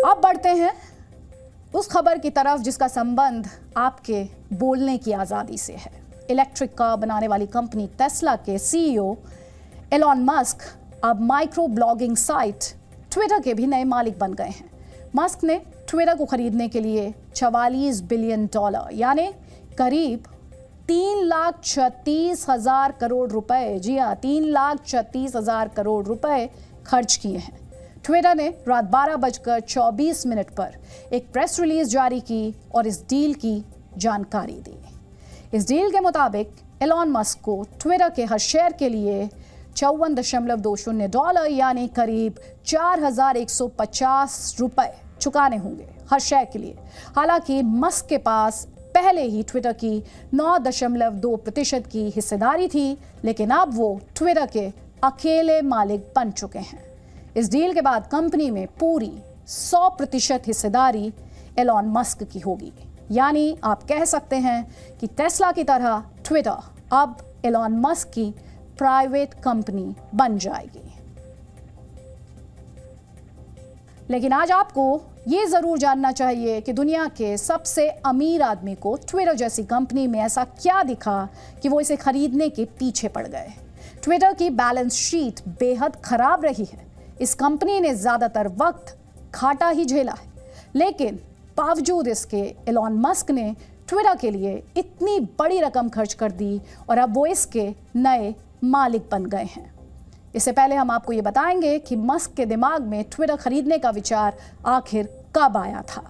अब बढ़ते हैं उस खबर की तरफ जिसका संबंध आपके बोलने की आज़ादी से है। इलेक्ट्रिक कार बनाने वाली कंपनी टेस्ला के सीईओ एलॉन मस्क अब माइक्रो ब्लॉगिंग साइट ट्विटर के भी नए मालिक बन गए हैं। मस्क ने ट्विटर को खरीदने के लिए $44 बिलियन यानी करीब 3,36,000 करोड़ रुपए, जी हाँ 3,36,000 करोड़ रुपए खर्च किए हैं। ट्विटर ने रात 12:24 पर एक प्रेस रिलीज जारी की और इस डील की जानकारी दी। इस डील के मुताबिक एलॉन मस्क को ट्विटर के हर शेयर के लिए $54.20 यानी करीब 4,150 रुपए चुकाने होंगे हर शेयर के लिए। हालांकि मस्क के पास पहले ही ट्विटर की 9.2% की हिस्सेदारी थी, लेकिन अब वो ट्विटर के अकेले मालिक बन चुके हैं। इस डील के बाद कंपनी में पूरी 100% हिस्सेदारी एलॉन मस्क की होगी। यानी आप कह सकते हैं कि टेस्ला की तरह ट्विटर अब एलॉन मस्क की प्राइवेट कंपनी बन जाएगी। लेकिन आज आपको ये जरूर जानना चाहिए कि दुनिया के सबसे अमीर आदमी को ट्विटर जैसी कंपनी में ऐसा क्या दिखा कि वो इसे खरीदने के पीछे पड़ गए। ट्विटर की बैलेंस शीट बेहद खराब रही है। इस कंपनी ने ज्यादातर वक्त घाटा ही झेला है, लेकिन बावजूद इसके एलॉन मस्क ने ट्विटर के लिए इतनी बड़ी रकम खर्च कर दी और अब वो इसके नए मालिक बन गए हैं। इससे पहले हम आपको ये बताएंगे कि मस्क के दिमाग में ट्विटर खरीदने का विचार आखिर कब आया था।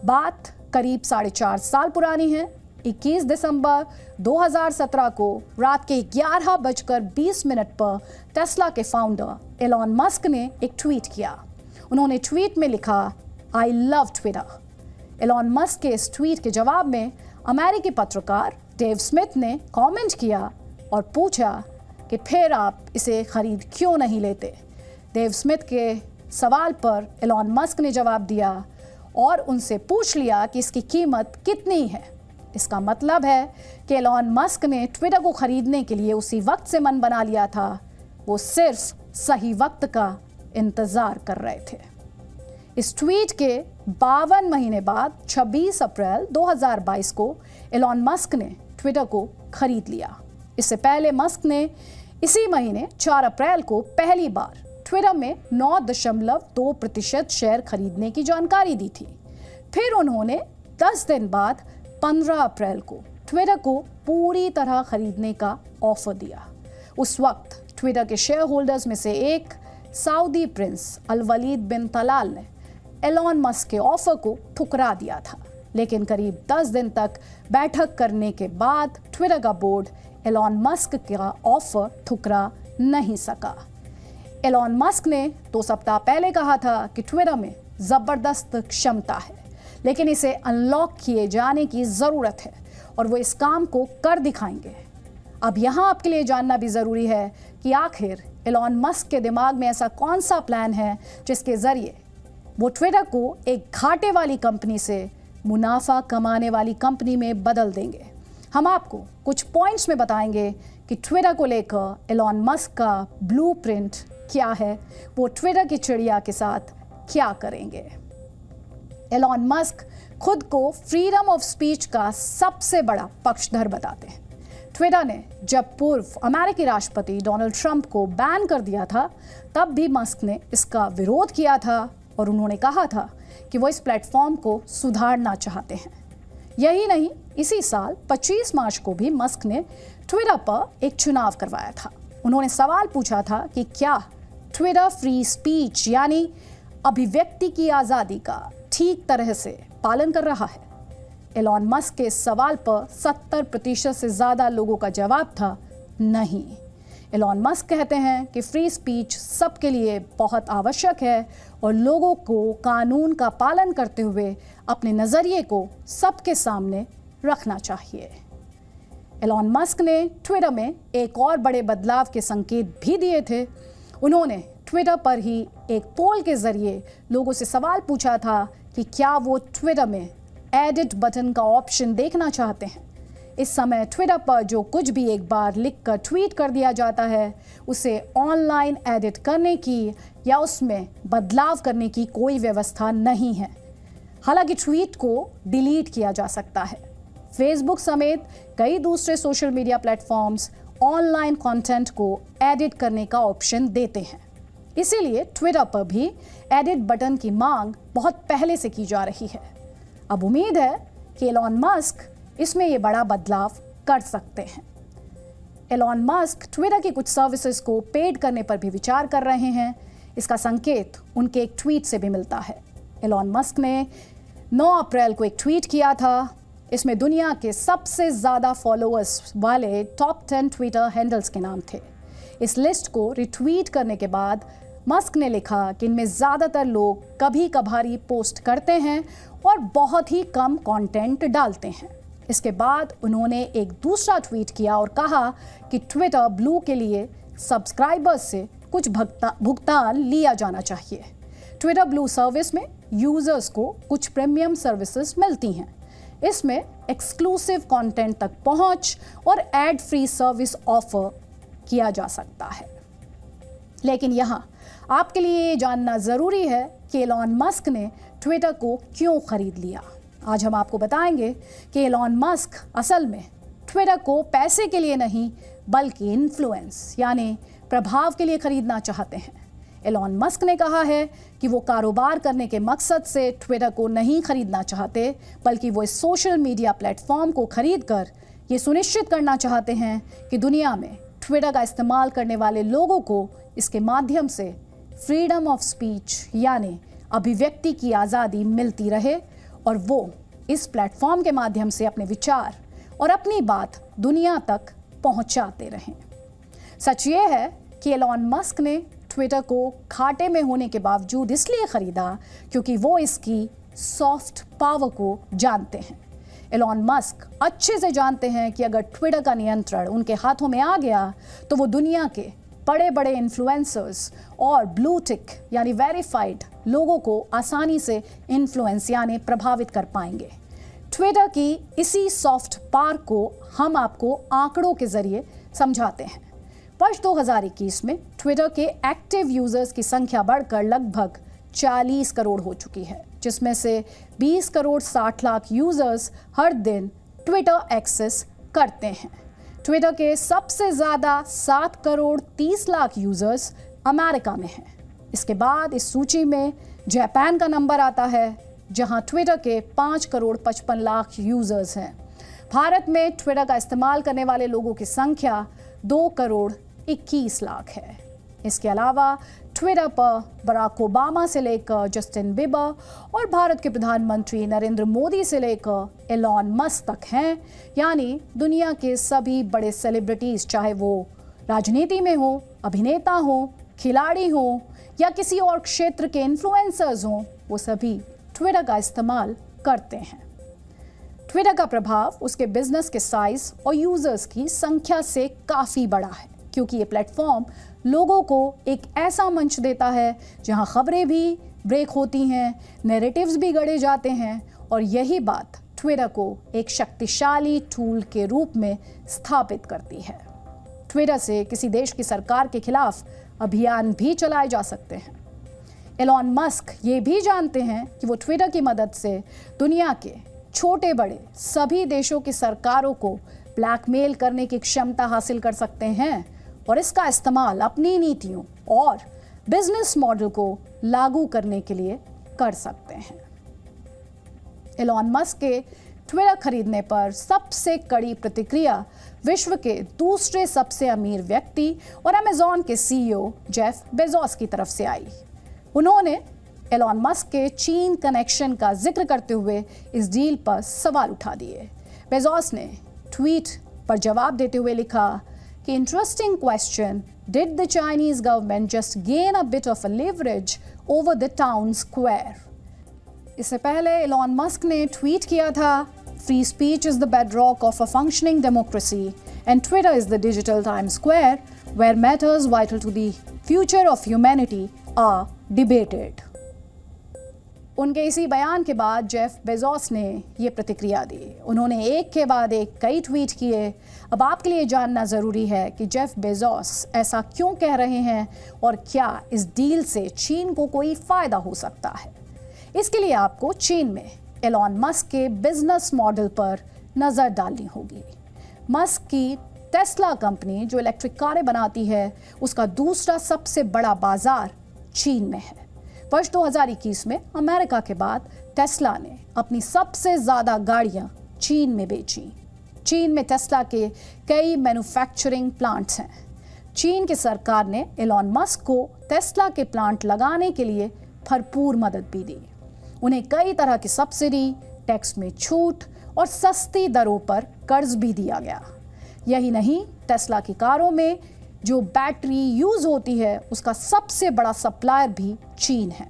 बात करीब 4.5 साल पुरानी है। 21 दिसंबर 2017 को रात के 11:20 पर टेस्ला के फाउंडर एलॉन मस्क ने एक ट्वीट किया। उन्होंने ट्वीट में लिखा, I love Twitter. Elon Musk के इस ट्वीट के जवाब में अमेरिकी पत्रकार डेव स्मिथ ने कमेंट किया और पूछा कि फिर आप इसे खरीद क्यों नहीं लेते। डेव स्मिथ के सवाल पर एलॉन मस्क ने जवाब दिया और उनसे पूछ लिया कि इसकी कीमत कितनी है। इसका मतलब है कि एलॉन मस्क ने ट्विटर को खरीदने के लिए उसी वक्त से मन बना लिया था। वो सिर्फ सही वक्त का इंतजार कर रहे थे। इस ट्वीट के 52 महीने बाद 26 अप्रैल 2022 को एलॉन मस्क ने ट्विटर को खरीद लिया। इससे पहले मस्क ने इसी महीने 4 अप्रैल को पहली बार ट्विटर में 9.2% शेयर खरीदने की जानकारी दी थी। फिर उन्होंने 10 दिन बाद 15 अप्रैल को ट्विटर को पूरी तरह खरीदने का ऑफर दिया। उस वक्त ट्विटर के शेयर होल्डर्स में से एक सऊदी प्रिंस अल वलीद बिन तलाल ने एलॉन मस्क के ऑफर को ठुकरा दिया था, लेकिन करीब 10 दिन तक बैठक करने के बाद ट्विटर का बोर्ड एलॉन मस्क का ऑफर ठुकरा नहीं सका। एलॉन मस्क ने 2 सप्ताह पहले कहा था कि ट्विटर में जबरदस्त क्षमता है, लेकिन इसे अनलॉक किए जाने की जरूरत है और वो इस काम को कर दिखाएंगे। अब यहाँ आपके लिए जानना भी जरूरी है कि आखिर एलॉन मस्क के दिमाग में ऐसा कौन सा प्लान है जिसके जरिए वो ट्विटर को एक घाटे वाली कंपनी से मुनाफा कमाने वाली कंपनी में बदल देंगे। हम आपको कुछ पॉइंट्स में बताएंगे कि ट्विटर को लेकर एलॉन मस्क का ब्लूप्रिंट क्या है, वो ट्विटर की चिड़िया के साथ क्या करेंगे। एलॉन मस्क खुद को फ्रीडम ऑफ स्पीच का सबसे बड़ा पक्षधर बताते हैं। ट्विटर ने जब पूर्व अमेरिकी राष्ट्रपति डोनाल्ड ट्रंप को बैन कर दिया था, तब भी मस्क ने इसका विरोध किया था और उन्होंने कहा था कि वो इस प्लेटफॉर्म को सुधारना चाहते हैं। यही नहीं, इसी साल 25 मार्च को भी मस्क ने ट्विटर पर एक चुनाव करवाया था। उन्होंने सवाल पूछा था कि क्या ट्विटर फ्री स्पीच यानी अभिव्यक्ति की आज़ादी का ठीक तरह से पालन कर रहा है। एलॉन मस्क के इस सवाल पर 70% से ज़्यादा लोगों का जवाब था नहीं। एलॉन मस्क कहते हैं कि फ्री स्पीच सबके लिए बहुत आवश्यक है और लोगों को कानून का पालन करते हुए अपने नज़रिए को सबके सामने रखना चाहिए। एलॉन मस्क ने ट्विटर में एक और बड़े बदलाव के संकेत भी दिए थे। उन्होंने ट्विटर पर ही एक पोल के जरिए लोगों से सवाल पूछा था कि क्या वो ट्विटर में एडिट बटन का ऑप्शन देखना चाहते हैं। इस समय ट्विटर पर जो कुछ भी एक बार लिखकर ट्वीट कर दिया जाता है, उसे ऑनलाइन एडिट करने की या उसमें बदलाव करने की कोई व्यवस्था नहीं है। हालांकि ट्वीट को डिलीट किया जा सकता है। फेसबुक समेत कई दूसरे social media platforms online content को एडिट करने का ऑप्शन देते हैं। इसीलिए ट्विटर पर भी एडिट बटन की मांग बहुत पहले से की जा रही है। अब उम्मीद है कि एलॉन मस्क इसमें ये बड़ा बदलाव कर सकते हैं। एलॉन मस्क ट्विटर की कुछ सर्विसेज को पेड करने पर भी विचार कर रहे हैं। इसका संकेत उनके एक ट्वीट से भी मिलता है। एलॉन मस्क ने 9 अप्रैल को एक ट्वीट किया था। इसमें दुनिया के सबसे ज़्यादा फॉलोअर्स वाले टॉप 10 ट्विटर हैंडल्स के नाम थे। इस लिस्ट को रिट्वीट करने के बाद मस्क ने लिखा कि इनमें ज़्यादातर लोग कभी कभारी पोस्ट करते हैं और बहुत ही कम कंटेंट डालते हैं। इसके बाद उन्होंने एक दूसरा ट्वीट किया और कहा कि ट्विटर ब्लू के लिए सब्सक्राइबर्स से कुछ भुगतान लिया जाना चाहिए। ट्विटर ब्लू सर्विस में यूजर्स को कुछ प्रीमियम सर्विसेज मिलती हैं। इसमें एक्सक्लूसिव कंटेंट तक पहुंच और एड फ्री सर्विस ऑफर किया जा सकता है। लेकिन यहाँ आपके लिए ये जानना ज़रूरी है कि एलॉन मस्क ने ट्विटर को क्यों खरीद लिया। आज हम आपको बताएंगे कि एलॉन मस्क असल में ट्विटर को पैसे के लिए नहीं बल्कि इन्फ्लुएंस यानी प्रभाव के लिए खरीदना चाहते हैं। एलॉन मस्क ने कहा है कि वो कारोबार करने के मकसद से ट्विटर को नहीं खरीदना चाहते, बल्कि वो इस सोशल मीडिया प्लेटफॉर्म को खरीदकर ये सुनिश्चित करना चाहते हैं कि दुनिया में ट्विटर का इस्तेमाल करने वाले लोगों को इसके माध्यम से फ्रीडम ऑफ स्पीच यानी अभिव्यक्ति की आज़ादी मिलती रहे और वो इस प्लेटफॉर्म के माध्यम से अपने विचार और अपनी बात दुनिया तक पहुंचाते रहें। सच ये है कि एलॉन मस्क ने ट्विटर को घाटे में होने के बावजूद इसलिए खरीदा क्योंकि वो इसकी सॉफ्ट पावर को जानते हैं। एलॉन मस्क अच्छे से जानते हैं कि अगर ट्विटर का नियंत्रण उनके हाथों में आ गया तो वो दुनिया के बड़े बड़े इन्फ्लुएंसर्स और ब्लू टिक यानी वेरीफाइड लोगों को आसानी से इन्फ्लुएंस यानी प्रभावित कर पाएंगे। ट्विटर की इसी सॉफ्ट पावर को हम आपको आंकड़ों के जरिए समझाते हैं। वर्ष 2021 में ट्विटर के एक्टिव यूजर्स की संख्या बढ़कर लगभग 40 करोड़ हो चुकी है, जिसमें से 20 करोड़ 60 लाख यूजर्स हर दिन ट्विटर एक्सेस करते हैं। ट्विटर के सबसे ज़्यादा 7 करोड़ 30 लाख यूजर्स अमेरिका में हैं। इसके बाद इस सूची में जापान का नंबर आता है, जहां ट्विटर के 5 करोड़ 55 लाख यूजर्स हैं। भारत में ट्विटर का इस्तेमाल करने वाले लोगों की संख्या 2 करोड़ 21 लाख है। इसके अलावा ट्विटर पर बराक ओबामा से लेकर जस्टिन बीबर और भारत के प्रधानमंत्री नरेंद्र मोदी से लेकर एलॉन मस्क तक हैं, यानी दुनिया के सभी बड़े सेलिब्रिटीज, चाहे वो राजनीति में हो, अभिनेता हो, खिलाड़ी हो या किसी और क्षेत्र के इन्फ्लुएंसर्स हों, वो सभी ट्विटर का इस्तेमाल करते हैं। ट्विटर का प्रभाव उसके बिजनेस के साइज और यूजर्स की संख्या से काफ़ी बड़ा है, क्योंकि ये प्लेटफॉर्म लोगों को एक ऐसा मंच देता है जहां खबरें भी ब्रेक होती हैं, नैरेटिव्स भी गढ़े जाते हैं और यही बात ट्विटर को एक शक्तिशाली टूल के रूप में स्थापित करती है। ट्विटर से किसी देश की सरकार के खिलाफ अभियान भी चलाए जा सकते हैं। एलॉन मस्क ये भी जानते हैं कि वो ट्विटर की मदद से दुनिया के छोटे बड़े सभी देशों की सरकारों को ब्लैकमेल करने की क्षमता हासिल कर सकते हैं और इसका इस्तेमाल अपनी नीतियों और बिजनेस मॉडल को लागू करने के लिए कर सकते हैं। एलॉन मस्क के ट्विटर खरीदने पर सबसे कड़ी प्रतिक्रिया विश्व के दूसरे सबसे अमीर व्यक्ति और अमेज़न के सीईओ जेफ बेजोस की तरफ से आई। उन्होंने एलॉन मस्क के चीन कनेक्शन का जिक्र करते हुए इस डील पर सवाल उठा दिए। बेजोस ने ट्वीट पर जवाब देते हुए लिखा कि interesting question, did the Chinese government just gain a bit of a leverage over the town square. इससे पहले एलॉन मस्क ने ट्वीट किया था, free speech is the bedrock of a functioning democracy and Twitter is the digital time square where matters vital to the future of humanity are debated. उनके इसी बयान के बाद जेफ बेजोस ने ये प्रतिक्रिया दी। उन्होंने एक के बाद एक कई ट्वीट किए। अब आपके लिए जानना ज़रूरी है कि जेफ बेजोस ऐसा क्यों कह रहे हैं और क्या इस डील से चीन को कोई फ़ायदा हो सकता है। इसके लिए आपको चीन में एलॉन मस्क के बिजनेस मॉडल पर नज़र डालनी होगी। मस्क की टेस्ला कंपनी जो इलेक्ट्रिक कारें बनाती है, उसका दूसरा सबसे बड़ा बाजार चीन में है। वर्ष 2021 में अमेरिका के बाद टेस्ला ने अपनी सबसे ज़्यादा गाड़ियां चीन में बेची। चीन में टेस्ला के कई मैन्युफैक्चरिंग प्लांट्स हैं। चीन की सरकार ने एलॉन मस्क को टेस्ला के प्लांट लगाने के लिए भरपूर मदद भी दी। उन्हें कई तरह की सब्सिडी, टैक्स में छूट और सस्ती दरों पर कर्ज भी दिया गया। यही नहीं, टेस्ला की कारों में जो बैटरी यूज होती है उसका सबसे बड़ा सप्लायर भी चीन है।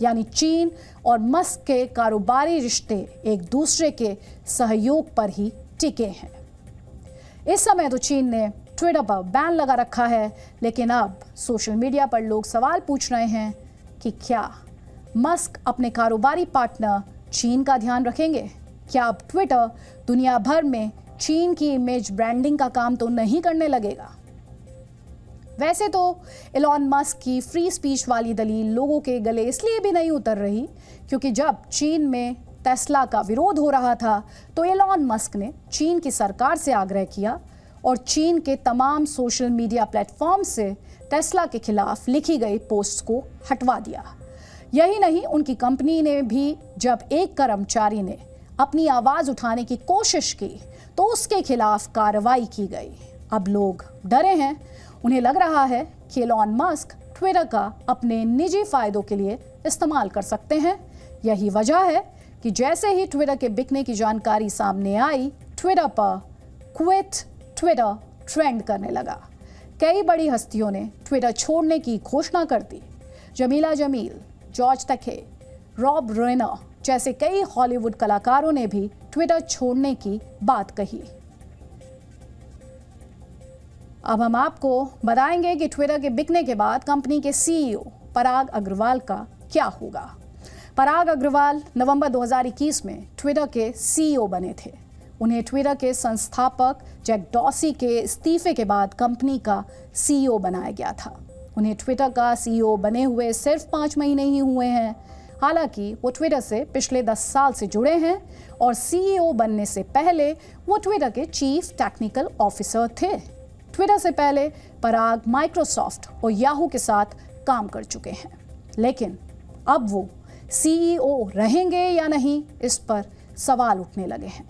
यानी चीन और मस्क के कारोबारी रिश्ते एक दूसरे के सहयोग पर ही टिके हैं। इस समय तो चीन ने ट्विटर पर बैन लगा रखा है, लेकिन अब सोशल मीडिया पर लोग सवाल पूछ रहे हैं कि क्या मस्क अपने कारोबारी पार्टनर चीन का ध्यान रखेंगे? क्या अब ट्विटर दुनिया भर में चीन की इमेज ब्रांडिंग का काम तो नहीं करने लगेगा? वैसे तो एलॉन मस्क की फ्री स्पीच वाली दलील लोगों के गले इसलिए भी नहीं उतर रही क्योंकि जब चीन में टेस्ला का विरोध हो रहा था तो एलॉन मस्क ने चीन की सरकार से आग्रह किया और चीन के तमाम सोशल मीडिया प्लेटफॉर्म से टेस्ला के खिलाफ लिखी गई पोस्ट को हटवा दिया। यही नहीं, उनकी कंपनी ने भी जब एक कर्मचारी ने अपनी आवाज़ उठाने की कोशिश की तो उसके खिलाफ कार्रवाई की गई। अब लोग डरे हैं। उन्हें लग रहा है कि एलॉन मस्क ट्विटर का अपने निजी फायदों के लिए इस्तेमाल कर सकते हैं। यही वजह है कि जैसे ही ट्विटर के बिकने की जानकारी सामने आई, ट्विटर पर क्विट ट्विटर ट्रेंड करने लगा। कई बड़ी हस्तियों ने ट्विटर छोड़ने की घोषणा कर दी। जमीला जमील, जॉर्ज तखे, रॉब रेनर जैसे कई हॉलीवुड कलाकारों ने भी ट्विटर छोड़ने की बात कही। अब हम आपको बताएंगे कि ट्विटर के बिकने के बाद कंपनी के सीईओ पराग अग्रवाल का क्या होगा। पराग अग्रवाल नवंबर 2021 में ट्विटर के सीईओ बने थे। उन्हें ट्विटर के संस्थापक जैक डॉर्सी के इस्तीफे के बाद कंपनी का सीईओ बनाया गया था। उन्हें ट्विटर का सीईओ बने हुए सिर्फ 5 महीने ही हुए हैं। हालांकि वो ट्विटर से पिछले 10 साल से जुड़े हैं और सीईओ बनने से पहले वो ट्विटर के चीफ टेक्निकल ऑफिसर थे। ट्विटर से पहले पराग माइक्रोसॉफ्ट और याहू के साथ काम कर चुके हैं, लेकिन अब वो सीईओ रहेंगे या नहीं, इस पर सवाल उठने लगे हैं।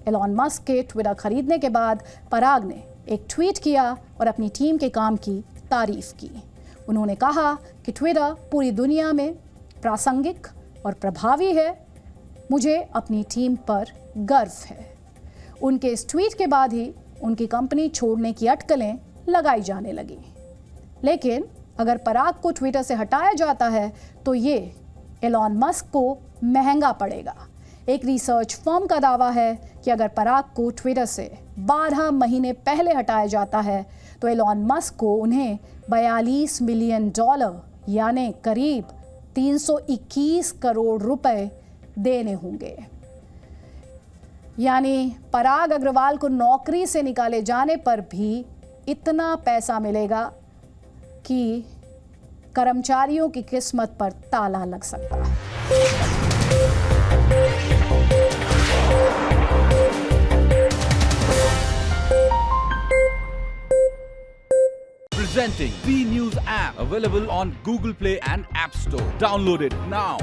एलॉन मस्क के ट्विटर खरीदने के बाद पराग ने एक ट्वीट किया और अपनी टीम के काम की तारीफ की। उन्होंने कहा कि ट्विटर पूरी दुनिया में प्रासंगिक और प्रभावी है। मुझे अपनी टीम पर गर्व है। उनके इस ट्वीट के बाद ही उनकी कंपनी छोड़ने की अटकलें लगाई जाने लगी। लेकिन अगर पराग को ट्विटर से हटाया जाता है तो ये एलॉन मस्क को महंगा पड़ेगा। एक रिसर्च फर्म का दावा है कि अगर पराग को ट्विटर से 12 महीने पहले हटाया जाता है तो एलॉन मस्क को उन्हें $42 मिलियन यानी करीब 321 करोड़ रुपए देने होंगे। यानी पराग अग्रवाल को नौकरी से निकाले जाने पर भी इतना पैसा मिलेगा कि कर्मचारियों की किस्मत पर ताला लग सकता है। Presenting B News app, available on Google Play and App Store. Download it now.